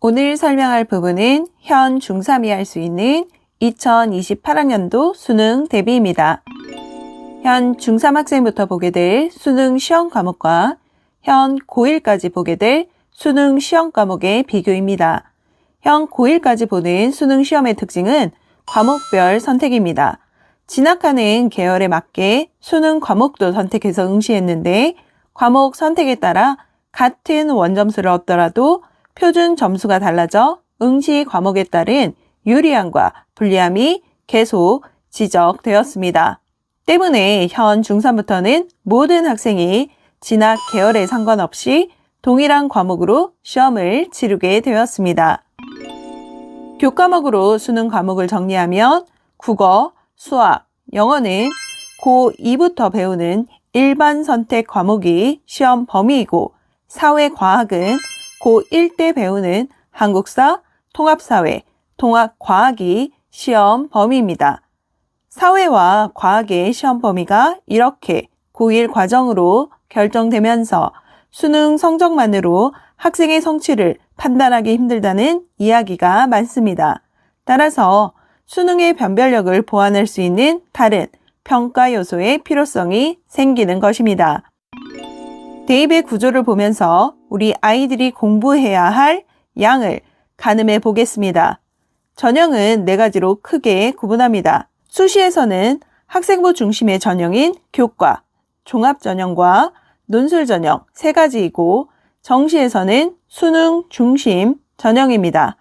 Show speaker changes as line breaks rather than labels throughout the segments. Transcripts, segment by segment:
오늘 설명할 부분은 현 중3이 할 수 있는 2028학년도 수능 대비입니다. 현 중3 학생부터 보게 될 수능 시험 과목과 현 고1까지 보게 될 수능 시험 과목의 비교입니다. 현 고1까지 보는 수능 시험의 특징은 과목별 선택입니다. 진학하는 계열에 맞게 수능 과목도 선택해서 응시했는데 과목 선택에 따라 같은 원점수를 얻더라도 표준 점수가 달라져 응시 과목에 따른 유리함과 불리함이 계속 지적되었습니다. 때문에 현 중3부터는 모든 학생이 진학 계열에 상관없이 동일한 과목으로 시험을 치르게 되었습니다. 교과목으로 수능 과목을 정리하면 국어, 수학, 영어는 고2부터 배우는 일반 선택 과목이 시험 범위이고 사회과학은 고1 때 배우는 한국사, 통합사회, 통합과학이 시험 범위입니다. 사회와 과학의 시험 범위가 이렇게 고1 과정으로 결정되면서 수능 성적만으로 학생의 성취를 판단하기 힘들다는 이야기가 많습니다. 따라서 수능의 변별력을 보완할 수 있는 다른 평가 요소의 필요성이 생기는 것입니다. 대입의 구조를 보면서 우리 아이들이 공부해야 할 양을 가늠해 보겠습니다. 전형은 4가지로 크게 구분합니다. 수시에서는 학생부 중심의 전형인 교과, 종합전형과 논술전형 3가지이고 정시에서는 수능 중심 전형입니다.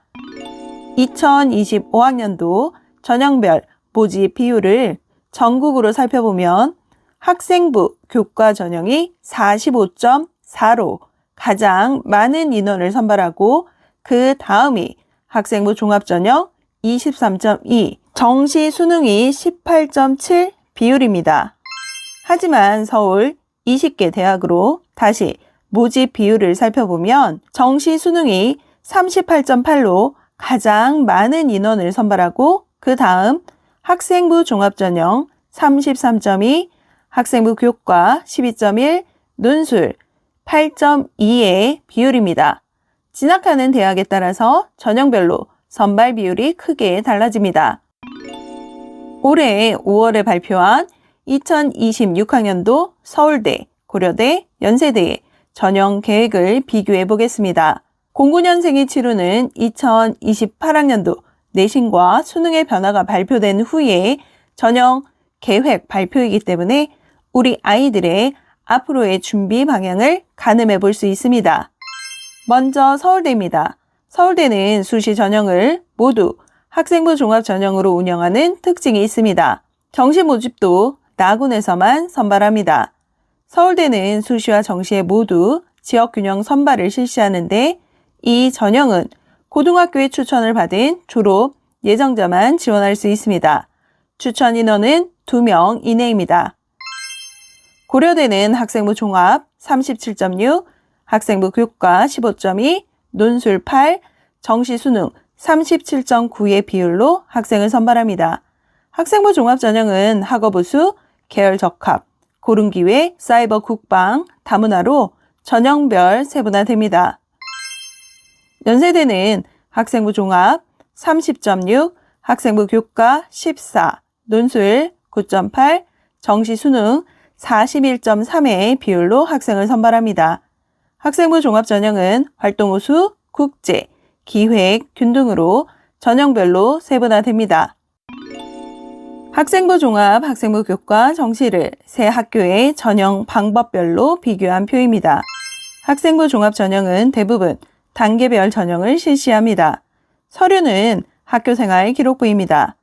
2025학년도 전형별 모집 비율을 전국으로 살펴보면 학생부 교과 전형이 45.4로 가장 많은 인원을 선발하고 그 다음이 학생부 종합전형 23.2, 정시 수능이 18.7 비율입니다. 하지만 서울 20개 대학으로 다시 모집 비율을 살펴보면 정시 수능이 38.8로 가장 많은 인원을 선발하고 그 다음 학생부 종합전형 33.2, 학생부 교과 12.1, 논술 8.2의 비율입니다. 진학하는 대학에 따라서 전형별로 선발 비율이 크게 달라집니다. 올해 5월에 발표한 2026학년도 서울대, 고려대, 연세대의 전형 계획을 비교해 보겠습니다. 09년생이 치르는 2028학년도 내신과 수능의 변화가 발표된 후에 전형 계획 발표이기 때문에 우리 아이들의 앞으로의 준비 방향을 가늠해 볼 수 있습니다. 먼저 서울대입니다. 서울대는 수시 전형을 모두 학생부 종합 전형으로 운영하는 특징이 있습니다. 정시 모집도 나군에서만 선발합니다. 서울대는 수시와 정시에 모두 지역균형 선발을 실시하는데 이 전형은 고등학교의 추천을 받은 졸업 예정자만 지원할 수 있습니다. 추천 인원은 2명 이내입니다. 고려대는 학생부 종합 37.6, 학생부 교과 15.2, 논술 8, 정시 수능 37.9의 비율로 학생을 선발합니다. 학생부 종합 전형은 학업우수, 계열 적합, 고른기회, 사이버 국방, 다문화로 전형별 세분화됩니다. 연세대는 학생부 종합 30.6, 학생부 교과 14, 논술 9.8, 정시 수능 41.3의 비율로 학생을 선발합니다. 학생부 종합 전형은 활동우수, 국제, 기획, 균 등으로 전형별로 세분화됩니다. 학생부 종합, 학생부 교과, 정시를 세 학교의 전형 방법별로 비교한 표입니다. 학생부 종합 전형은 대부분 단계별 전형을 실시합니다. 서류는 학교생활 기록부입니다.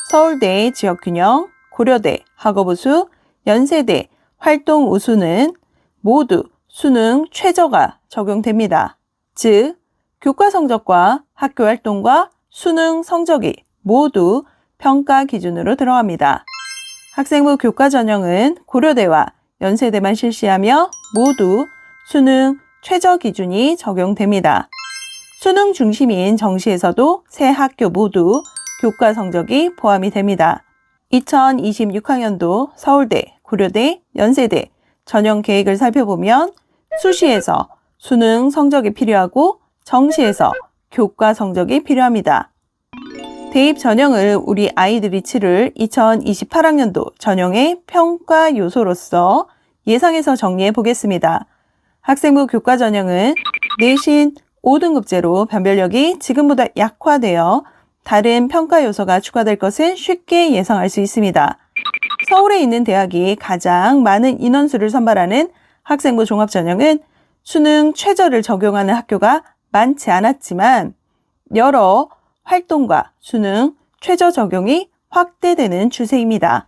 서울대 지역균형, 고려대 학업우수, 연세대 활동우수는 모두 수능 최저가 적용됩니다. 즉, 교과 성적과 학교 활동과 수능 성적이 모두 평가 기준으로 들어갑니다. 학생부 교과 전형은 고려대와 연세대만 실시하며 모두 수능 최저 기준이 적용됩니다. 수능 중심인 정시에서도 세 학교 모두 교과 성적이 포함이 됩니다. 2026학년도 서울대, 고려대, 연세대 전형 계획을 살펴보면 수시에서 수능 성적이 필요하고 정시에서 교과 성적이 필요합니다. 대입 전형을 우리 아이들이 치를 2028학년도 전형의 평가 요소로서 예상해서 정리해 보겠습니다. 학생부 교과 전형은 내신 5등급제로 변별력이 지금보다 약화되어 다른 평가 요소가 추가될 것을 쉽게 예상할 수 있습니다. 서울에 있는 대학이 가장 많은 인원수를 선발하는 학생부 종합전형은 수능 최저를 적용하는 학교가 많지 않았지만 여러 활동과 수능 최저 적용이 확대되는 추세입니다.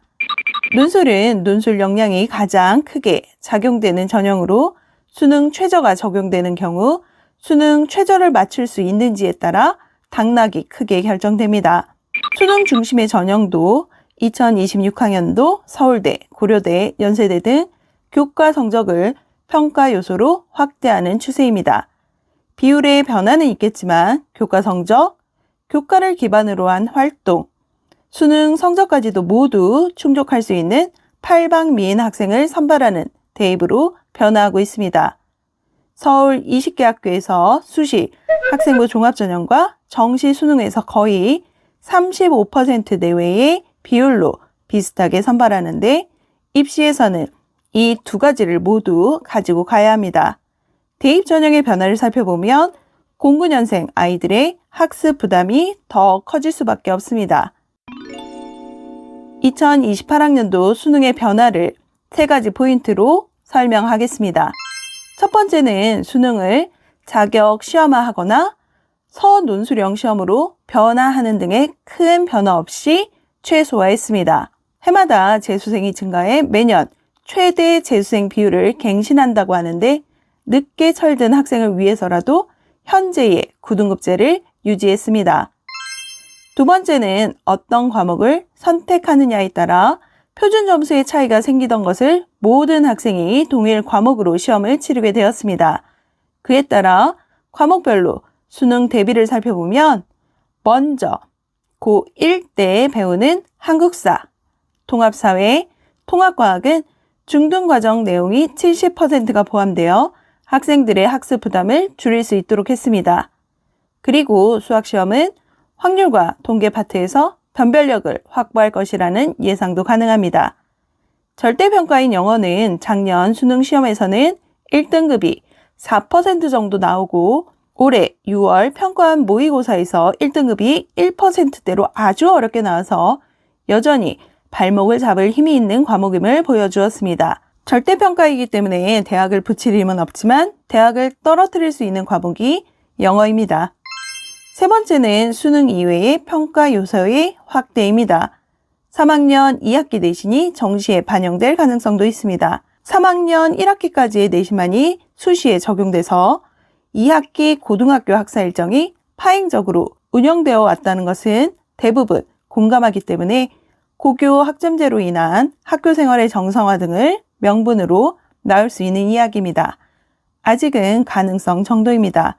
논술은 논술 역량이 가장 크게 작용되는 전형으로 수능 최저가 적용되는 경우 수능 최저를 맞출 수 있는지에 따라 당락이 크게 결정됩니다. 수능 중심의 전형도 2026학년도 서울대, 고려대, 연세대 등 교과 성적을 평가 요소로 확대하는 추세입니다. 비율의 변화는 있겠지만 교과 성적, 교과를 기반으로 한 활동, 수능 성적까지도 모두 충족할 수 있는 팔방미인 학생을 선발하는 대입으로 변화하고 있습니다. 서울 20개 학교에서 수시, 학생부 종합전형과 정시 수능에서 거의 35% 내외의 비율로 비슷하게 선발하는데 입시에서는 이 두 가지를 모두 가지고 가야 합니다. 대입 전형의 변화를 살펴보면 09년생 아이들의 학습 부담이 더 커질 수밖에 없습니다. 2028학년도 수능의 변화를 세 가지 포인트로 설명하겠습니다. 첫 번째는 수능을 자격 시험화하거나 서논술형 시험으로 변화하는 등의 큰 변화 없이 최소화했습니다. 해마다 재수생이 증가해 매년 최대 재수생 비율을 갱신한다고 하는데 늦게 철든 학생을 위해서라도 현재의 9등급제를 유지했습니다. 두 번째는 어떤 과목을 선택하느냐에 따라 표준 점수의 차이가 생기던 것을 모든 학생이 동일 과목으로 시험을 치르게 되었습니다. 그에 따라 과목별로 수능 대비를 살펴보면 먼저 고1 때 배우는 한국사, 통합사회, 통합과학은 중등과정 내용이 70%가 포함되어 학생들의 학습 부담을 줄일 수 있도록 했습니다. 그리고 수학시험은 확률과 통계 파트에서 변별력을 확보할 것이라는 예상도 가능합니다. 절대평가인 영어는 작년 수능 시험에서는 1등급이 4% 정도 나오고 올해 6월 평가원 모의고사에서 1등급이 1%대로 아주 어렵게 나와서 여전히 발목을 잡을 힘이 있는 과목임을 보여주었습니다. 절대평가이기 때문에 대학을 붙일 힘은 없지만 대학을 떨어뜨릴 수 있는 과목이 영어입니다. 세 번째는 수능 이외의 평가 요소의 확대입니다. 3학년 2학기 내신이 정시에 반영될 가능성도 있습니다. 3학년 1학기까지의 내신만이 수시에 적용돼서 2학기 고등학교 학사 일정이 파행적으로 운영되어 왔다는 것은 대부분 공감하기 때문에 고교 학점제로 인한 학교 생활의 정상화 등을 명분으로 나올 수 있는 이야기입니다. 아직은 가능성 정도입니다.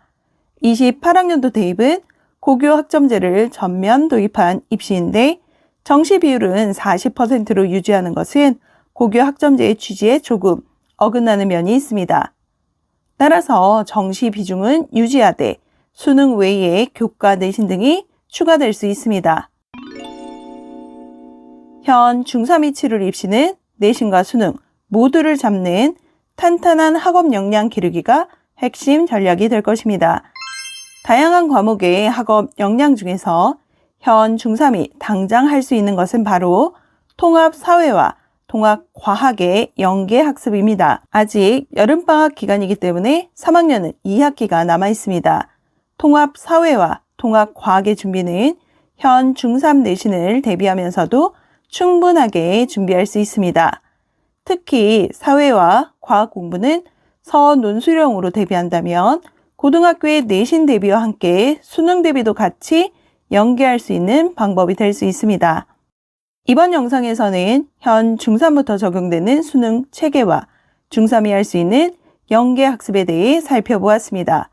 28학년도 대입은 고교 학점제를 전면 도입한 입시인데 정시 비율은 40%로 유지하는 것은 고교 학점제의 취지에 조금 어긋나는 면이 있습니다. 따라서 정시 비중은 유지하되 수능 외에 교과 내신 등이 추가될 수 있습니다. 현 중3이 치를 입시는 내신과 수능 모두를 잡는 탄탄한 학업 역량 기르기가 핵심 전략이 될 것입니다. 다양한 과목의 학업 역량 중에서 현 중3이 당장 할 수 있는 것은 바로 통합사회와 통합과학의 연계 학습입니다. 아직 여름방학 기간이기 때문에 3학년은 2학기가 남아 있습니다. 통합사회와 통합과학의 준비는 현 중3 내신을 대비하면서도 충분하게 준비할 수 있습니다. 특히 사회와 과학 공부는 서논술형으로 대비한다면 고등학교의 내신 대비와 함께 수능 대비도 같이 연계할 수 있는 방법이 될 수 있습니다. 이번 영상에서는 현 중3부터 적용되는 수능 체계와 중3이 할 수 있는 연계 학습에 대해 살펴보았습니다.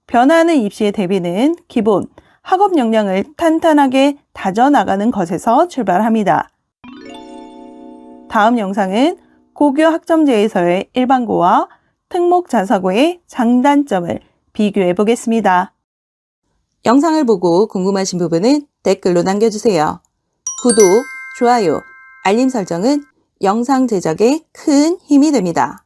변화하는 입시의 대비는 기본 학업 역량을 탄탄하게 다져나가는 것에서 출발합니다. 다음 영상은 고교 학점제에서의 일반고와 특목 자사고의 장단점을 비교해 보겠습니다. 영상을 보고 궁금하신 부분은 댓글로 남겨주세요. 구독, 좋아요, 알림 설정은 영상 제작에 큰 힘이 됩니다.